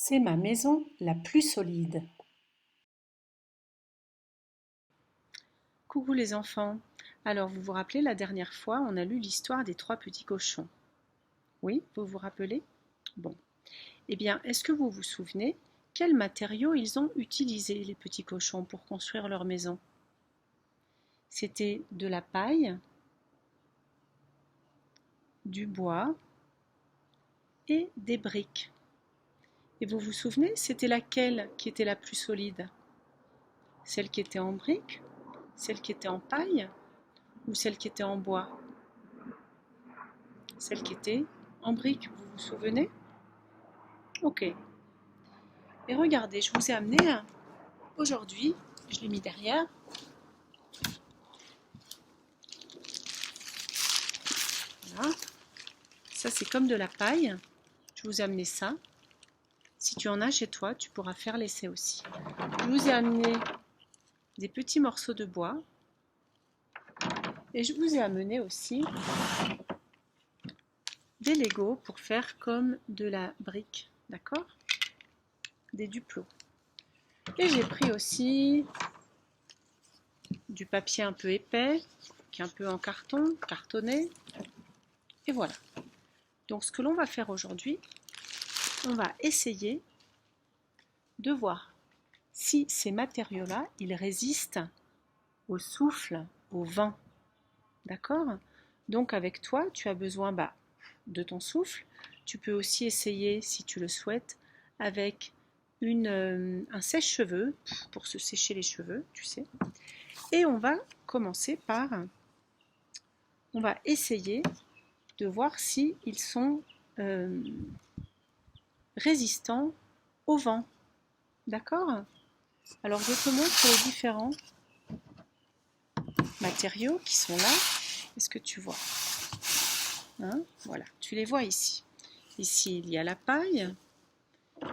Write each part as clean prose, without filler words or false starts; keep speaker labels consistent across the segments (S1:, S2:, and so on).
S1: C'est ma maison la plus solide.
S2: Coucou les enfants. Alors vous vous rappelez la dernière fois, on a lu l'histoire des trois petits cochons. Oui, vous vous rappelez? Bon. Eh bien, est-ce que vous vous souvenez quels matériaux ils ont utilisés, les petits cochons, pour construire leur maison? C'était de la paille, du bois et des briques. Et vous vous souvenez, c'était laquelle qui était la plus solide? Celle qui était en briques, celle qui était en paille ou celle qui était en bois? Celle qui était en briques, vous vous souvenez? Ok. Et regardez, je vous ai amené aujourd'hui, je l'ai mis derrière, voilà. Ça c'est comme de la paille, je vous ai amené ça. Si tu en as chez toi, tu pourras faire l'essai aussi. Je vous ai amené des petits morceaux de bois et je vous ai amené aussi des Legos pour faire comme de la brique, d'accord? Des duplos. Et j'ai pris aussi du papier un peu épais, qui est un peu en carton, cartonné. Et voilà. Donc ce que l'on va faire aujourd'hui, on va essayer de voir si ces matériaux-là, ils résistent au souffle, au vent. D'accord? Donc avec toi, tu as besoin de ton souffle. Tu peux aussi essayer, si tu le souhaites, avec un sèche-cheveux pour se sécher les cheveux, tu sais. Et on va commencer par, on va essayer de voir si ils sont résistants au vent. D'accord? Alors je te montre les différents matériaux qui sont là. Est-ce que tu vois? Hein? Voilà, tu les vois ici. Ici, il y a la paille.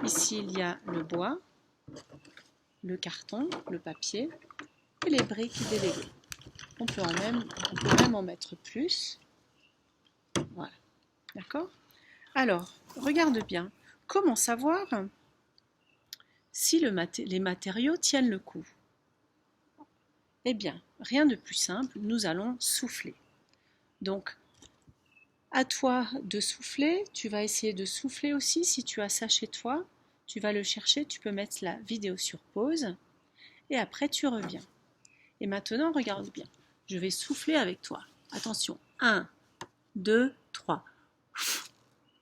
S2: Ici, il y a le bois, le carton, le papier et les briques des Legos. On peut même en mettre plus. Voilà, d'accord? Alors, regarde bien. Comment savoir si les matériaux tiennent le coup? Eh bien, rien de plus simple, nous allons souffler. Donc, à toi de souffler, tu vas essayer de souffler aussi si tu as ça chez toi. Tu vas le chercher, tu peux mettre la vidéo sur pause et après tu reviens. Et maintenant, regarde bien. Je vais souffler avec toi. Attention, 1, 2, 3.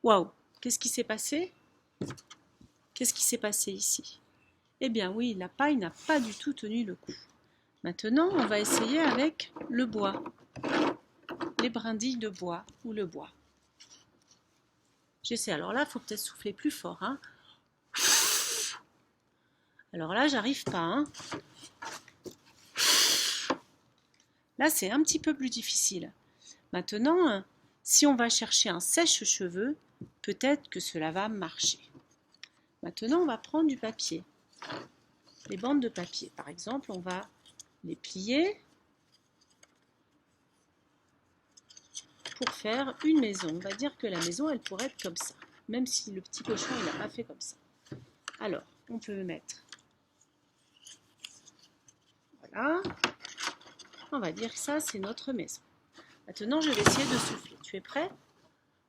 S2: Waouh, qu'est-ce qui s'est passé? Qu'est-ce qui s'est passé ici? Eh bien oui, la paille n'a pas du tout tenu le coup. Maintenant, on va essayer avec le bois, les brindilles de bois ou le bois. J'essaie. Alors là, il faut peut-être souffler plus fort. Hein. Alors là, j'arrive pas. Hein. Là, c'est un petit peu plus difficile. Maintenant, si on va chercher un sèche-cheveux, peut-être que cela va marcher. Maintenant, on va prendre du papier. Les bandes de papier, par exemple, on va les plier pour faire une maison. On va dire que la maison, elle pourrait être comme ça, même si le petit cochon, il n'a pas fait comme ça. Alors, on peut mettre, voilà, on va dire que ça, c'est notre maison. Maintenant, je vais essayer de souffler. Tu es prêt?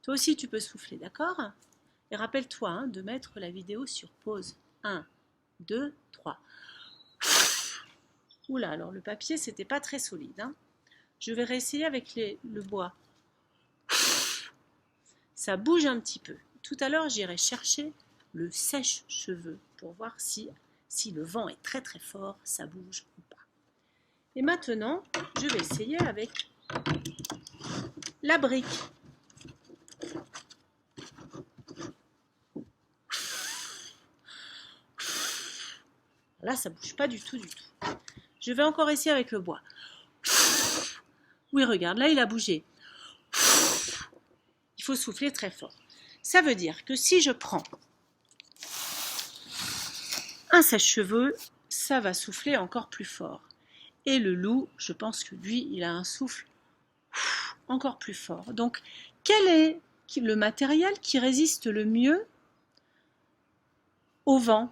S2: Toi aussi, tu peux souffler, d'accord? Et rappelle-toi hein, de mettre la vidéo sur pause. 1, 2, 3. Oula, alors le papier, c'était pas très solide. Hein. Je vais réessayer avec le bois. Ça bouge un petit peu. Tout à l'heure, j'irai chercher le sèche-cheveux pour voir si le vent est très très fort, ça bouge ou pas. Et maintenant, je vais essayer avec la brique. Là, ça bouge pas du tout, du tout. Je vais encore essayer avec le bois. Oui, regarde, là, il a bougé. Il faut souffler très fort. Ça veut dire que si je prends un sèche-cheveux, ça va souffler encore plus fort. Et le loup, je pense que lui, il a un souffle encore plus fort. Donc, quel est le matériel qui résiste le mieux au vent?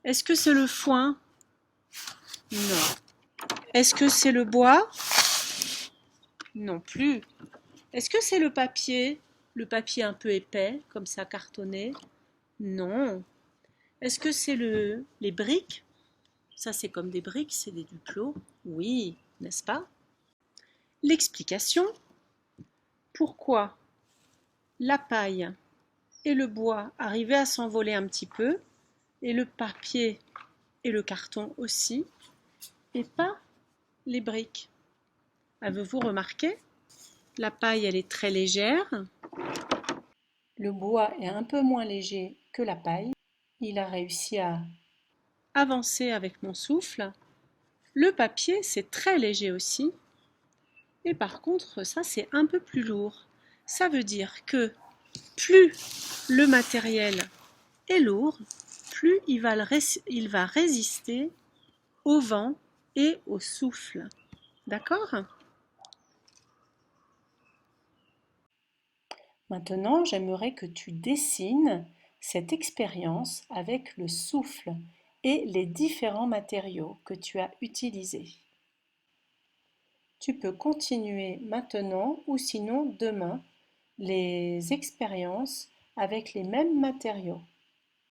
S2: Est-ce que c'est le foin? Non. Est-ce que c'est le bois? Non plus. Est-ce que c'est le papier? Le papier un peu épais, comme ça, cartonné? Non. Est-ce que c'est les briques? Ça, c'est comme des briques, c'est des duplos. Oui, n'est-ce pas? L'explication. Pourquoi la paille et le bois arrivaient à s'envoler un petit peu, et le papier et le carton aussi, et pas les briques? Avez-vous remarqué? La paille, elle est très légère.
S1: Le bois est un peu moins léger que la paille. Il a réussi à
S2: Avancer avec mon souffle. Le papier, c'est très léger aussi. Et par contre, ça, c'est un peu plus lourd. Ça veut dire que plus le matériel est lourd, plus il va résister au vent et au souffle. D'accord?
S1: Maintenant, j'aimerais que tu dessines cette expérience avec le souffle et les différents matériaux que tu as utilisés. Tu peux continuer maintenant ou sinon demain les expériences avec les mêmes matériaux.